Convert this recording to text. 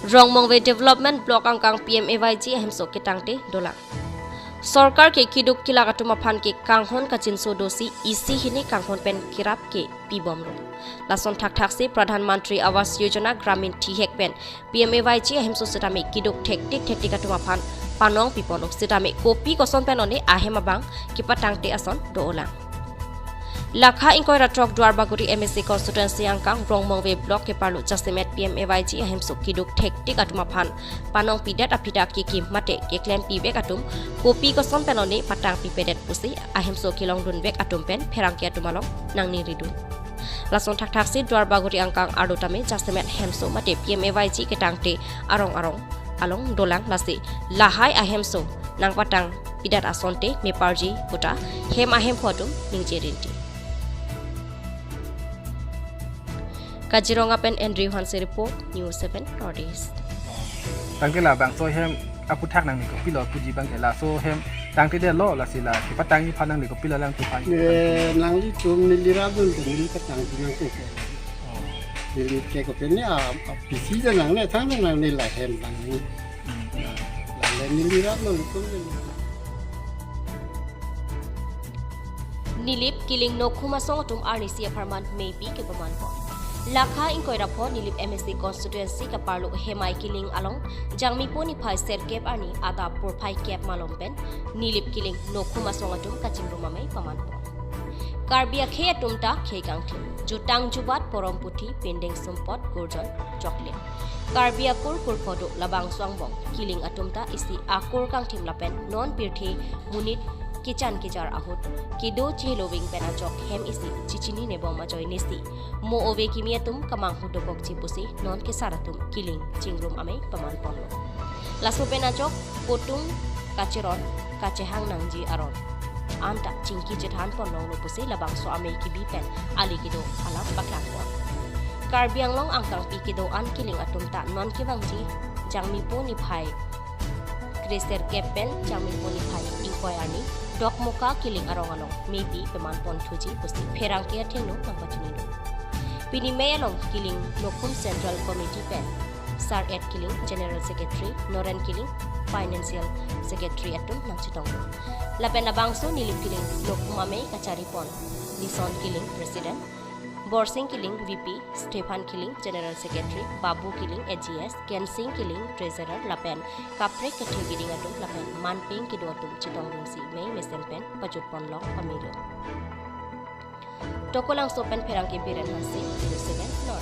Rongmongve Development Block angkang PMAY-G ahemso ketangte dolang. Sarkar ke kiduk kila katuma phan ke kanghon kachin sodosi isi hini kanghon pen kirap ke pibomro. Lason thak se Pradhan Mantri Awas Yojana Gramin Thihek pen PMAY-G ahemso setame kiduk tektik katuma phan panong piponok setame kopi koson penone ahemabang kipatangte ason doolang. Lakha ingkoi ratrok duar baguri MSC constituency angkang Rongmongve block ke parlu justimet PMAY-G ahemso kiduk tektik atuma phan panong pidat apida ki mate ke claim pi bek atum kopi koson penone patang pi pedet pusi ahemso kilong dun bek atum pen pherang ke atumalong nang ni ridun lason thak si duar baguri angkang ardotame justimet hemso mate PMAY-G ketangte arong along dolang lasi lahai ahemso nang patang pidat asonte meparji puta hem ahem photum ningjerinti Kajironga pen Andrew Hanse report News 7 Northeast. Tangkela bang so hem aputak nang ni ko pilo puji bang ela so hem tangte de lo la sila ki patang ni phanang ni ko pilo lang tu phan. Nang li tum ni lirabun ding li patang nang ko. Ni ke ko pen ni a pisi de nang ne thang nang ni la hem nang ni. La ni lirabun ko Nilip killing nokhum Asong tum arnisi apartment ameipi kepaman ko. Lakha ingkoi rapo nilip MSC constituency ka parlo hemai killing along jangmi poni phai ser cap ani ata por phai cap malompen nilip killing nokhum Asong atum kaching rumamai paman po. Karbia khe atumta khekang thim jutang jubat porom puthi pending sumpot gurjon chocolate. Karbia kur photo labang swangbong killing atumta isi akur kang thim lapen non pirthi munit Kichan kijar ahut kido cheloving penajok hem isi chichini nebo majoy nisi mo ove kimiatum kamang hudokok chipusi non kesaratum killing chingrum amei paman ponlo laso penajok potung kacheron kachehang nangji aron anta chingki jethan ponlo pusi labang so amei kibi pen ali kido alam baklang pon karbiang long angkang pi kido an killing atumta non kibangji jangmi poni phai Kreser kepen jangmi poni phai ingkoi ani dok muka killing arong maybe peman pon thuji pusti pherang ke thengno nangpachini do pini mayalong killing nokhum central committee pen sar at killing general secretary noren killing financial secretary atum nangchitong lapen labangso nilip killing nokhum ame kachari pon lison killing president Borsing killing VP, Stefan killing General Secretary, Babu killing AGS, Ken Singh killing Treasurer, Lapen, Kapre Kethe killing atum Lapen, Manping kido atum Chitong Rungsi, May Mesempen, Pajut Ponlok, Pamilo. Tokolang sopen perang ke biren hasi, 7 North.